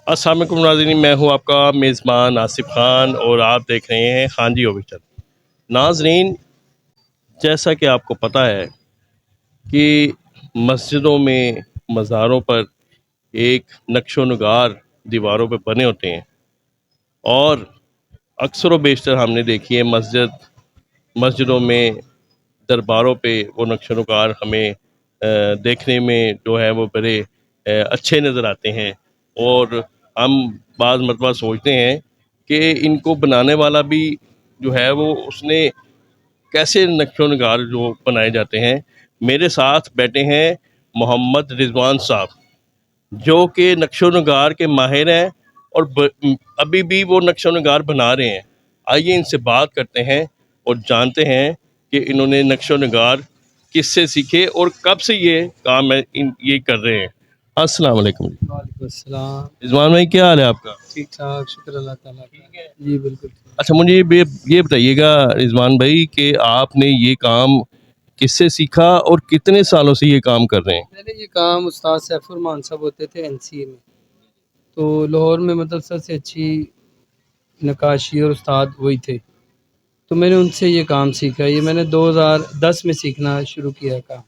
अस्सलाम वालेकुम नाज़रीन, मैं हूं आपका मेज़बान आसिफ खान और आप देख रहे हैं खान जी ऑफिशियल। नाज़रीन, जैसा कि आपको पता है कि मस्जिदों में, मज़ारों पर एक नक्शो नगार दीवारों पे बने होते हैं और अक्सर व बेशतर हमने देखी है मस्जिदों में, दरबारों पे वो नक्शो नगार हमें देखने में जो है वो बड़े अच्छे नज़र आते हैं। और हम बाज़ मरतबा सोचते हैं कि इनको बनाने वाला भी जो है वो उसने कैसे नक्शो नगार जो बनाए जाते हैं। मेरे साथ बैठे हैं मोहम्मद रिजवान साहब, जो कि नक्शो नगार के माहिर हैं और अभी भी वो नक्शो नगार बना रहे हैं। आइए इनसे बात करते हैं और जानते हैं कि इन्होंने नक्शो नगार किससे सीखे और कब से ये काम है ये कर रहे हैं। अस्सलाम वालेकुम जी। वालेकुम अस्सलाम। रिजवान भाई, क्या हाल है आपका? ठीक ठाक, शुक्र अल्लाह ताला का। जी बिल्कुल ठीक। अच्छा, मुझे ये बताइएगा रिजवान भाई कि आपने ये काम किससे सीखा और कितने सालों से ये काम कर रहे हैं? मैंने ये काम उस्ताद सैफुर मान साहब होते थे एनसीए में, तो लाहौर में मतलब सबसे अच्छी नक्काशी और उस्ताद वही थे, तो मैंने उनसे ये काम सीखा। ये मैंने 2010 में सीखना शुरू किया काम।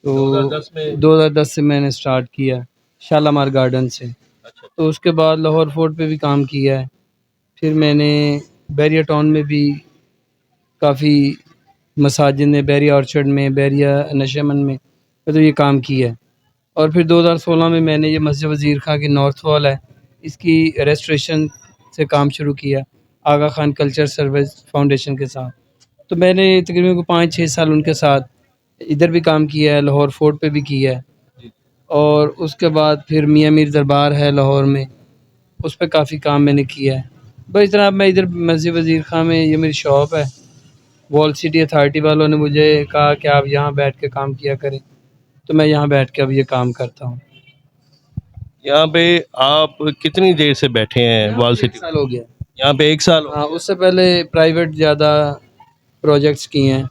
तो 2010 में? 2010 से मैंने स्टार्ट किया शालामार गार्डन से। अच्छा। तो उसके बाद लाहौर फोर्ट पे भी काम किया है। फिर मैंने बैरिया टाउन में भी काफ़ी मसाजिद में, बैरिया ऑर्चर्ड में, बैरिया नशेमन में तो ये काम किया है। और फिर 2016 में मैंने ये मस्जिद वज़ीर खां की नॉर्थ वॉल है, इसकी रेस्टोरेशन से काम शुरू किया आगा खान कल्चर सर्विस फाउंडेशन के साथ। तो मैंने तकरीबन 5-6 साल उनके साथ इधर भी काम किया है, लाहौर फोर्ट पे भी किया है। और उसके बाद फिर मियाँ मीर दरबार है लाहौर में, उस पे काफ़ी काम मैंने किया है। बस जनाब, मैं इधर मस्जिद वज़ीर खां में ये मेरी शॉप है। वॉल सिटी अथॉरिटी वालों ने मुझे कहा कि आप यहाँ बैठ के काम किया करें, तो मैं यहाँ बैठ के अब ये काम करता हूँ। यहाँ पे आप कितनी देर से बैठे हैं यहाँ वॉल पे 1 सिटी? साल हो गया। यहाँ पे 1 साल हो हाँ, गया। उससे पहले प्राइवेट ज़्यादा प्रोजेक्ट्स किए हैं,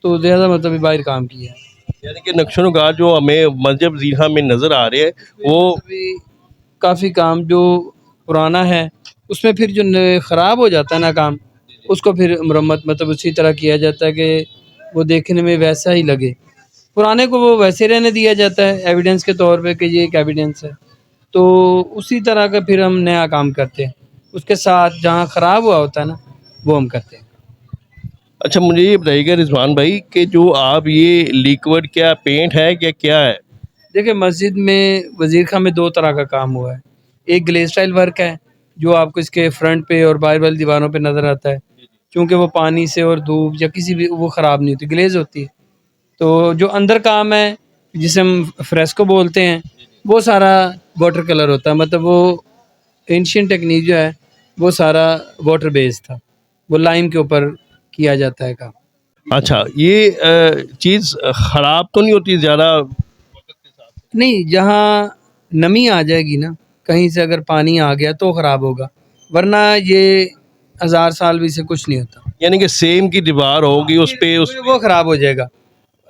तो ज़्यादा मतलब बाहर काम किया है। यानी कि नक्शो नगार जो हमें मस्जिद जीहा में नज़र आ रहे हैं वो काफ़ी काम जो पुराना है, उसमें फिर जो ख़राब हो जाता है ना काम, उसको फिर मरम्मत मतलब उसी तरह किया जाता है कि वो देखने में वैसा ही लगे। पुराने को वो वैसे रहने दिया जाता है एविडेंस के तौर पे कि ये एक एविडेंस है। तो उसी तरह का फिर हम नया काम करते हैं। उसके साथ जहाँ ख़राब हुआ होता है ना, वो हम करते हैं। अच्छा, मुझे ये बताइएगा रिजवान भाई कि जो आप ये लिक्विड क्या पेंट है क्या क्या है? देखिए, मस्जिद में वज़ीर खां में 2 तरह का काम हुआ है। एक ग्लेज़ टाइल वर्क है, जो आपको इसके फ्रंट पे और बाहर वाली दीवारों पे नज़र आता है। चूँकि वो पानी से और धूप या किसी भी वो ख़राब नहीं होती, ग्लेज़ होती है। तो जो अंदर काम है, जिसे हम फ्रेस्को बोलते हैं, वो सारा वाटर कलर होता है। मतलब वो एंशिएंट टेक्नीक जो है, वो सारा वाटर बेस्ड था। वो लाइम के ऊपर किया जाता है काम। अच्छा, ये चीज़ ख़राब तो नहीं होती ज़्यादा? नहीं, जहाँ नमी आ जाएगी ना, कहीं से अगर पानी आ गया तो ख़राब होगा, वरना ये 1000 साल भी इसे कुछ नहीं होता। यानी कि सेम की दीवार होगी उस पे वो ख़राब हो जाएगा।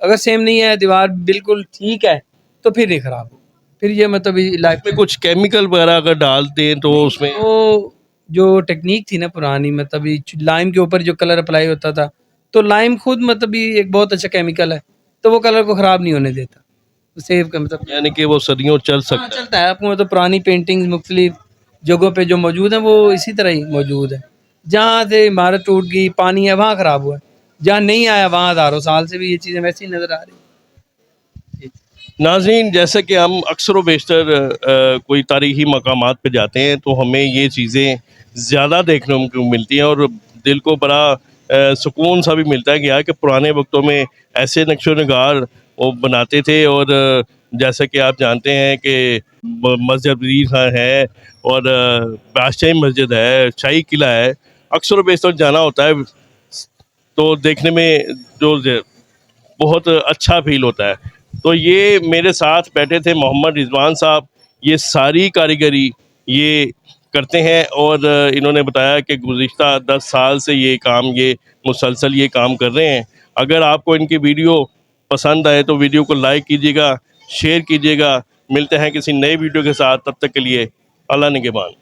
अगर सेम नहीं है, दीवार बिल्कुल ठीक है, तो फिर नहीं ख़राब हो। फिर ये मतलब उसमें कुछ केमिकल वगैरह अगर डाल दें तो उसमें वो जो टेक्नीक थी ना पुरानी, मतलब ये लाइम के ऊपर जो कलर अप्लाई होता था, तो लाइम खुद मतलब ये एक बहुत अच्छा केमिकल है, तो वो कलर को ख़राब नहीं होने देता। सेव का मतलब यानी कि वो सदियों चल हाँ, सकता है। चलता है। आपको मतलब पुरानी पेंटिंग्स मुख्तलिफ जगहों पे जो मौजूद हैं, वो इसी तरह ही मौजूद है। जहाँ से इमारत टूट गई, पानी है, वहाँ ख़राब हुआ है। जहाँ नहीं आया, वहाँ हज़ारों साल से भी ये चीज़ें वैसी ही नज़र आ रही हैं। नाज़रीन, जैसे कि हम अक्सर व बेशतर कोई तारीख़ी मकामात पे जाते हैं तो हमें ये चीज़ें ज़्यादा देखने को मिलती हैं और दिल को बड़ा सुकून सा भी मिलता है कि यार कि पुराने वक्तों में ऐसे नक्शो नगार वो बनाते थे। और जैसा कि आप जानते हैं कि मस्जिद वज़ीर खां है और बादशाही मस्जिद है, शाही किला है, अक्सर व बेशतर जाना होता है तो देखने में जो बहुत अच्छा फील होता है। तो ये मेरे साथ बैठे थे मोहम्मद रिजवान साहब, ये सारी कारीगरी ये करते हैं और इन्होंने बताया कि गुज़िश्ता 10 साल से ये मुसलसल ये काम कर रहे हैं। अगर आपको इनकी वीडियो पसंद आए तो वीडियो को लाइक कीजिएगा, शेयर कीजिएगा। मिलते हैं किसी नए वीडियो के साथ, तब तक के लिए अल्लाह निगहबान।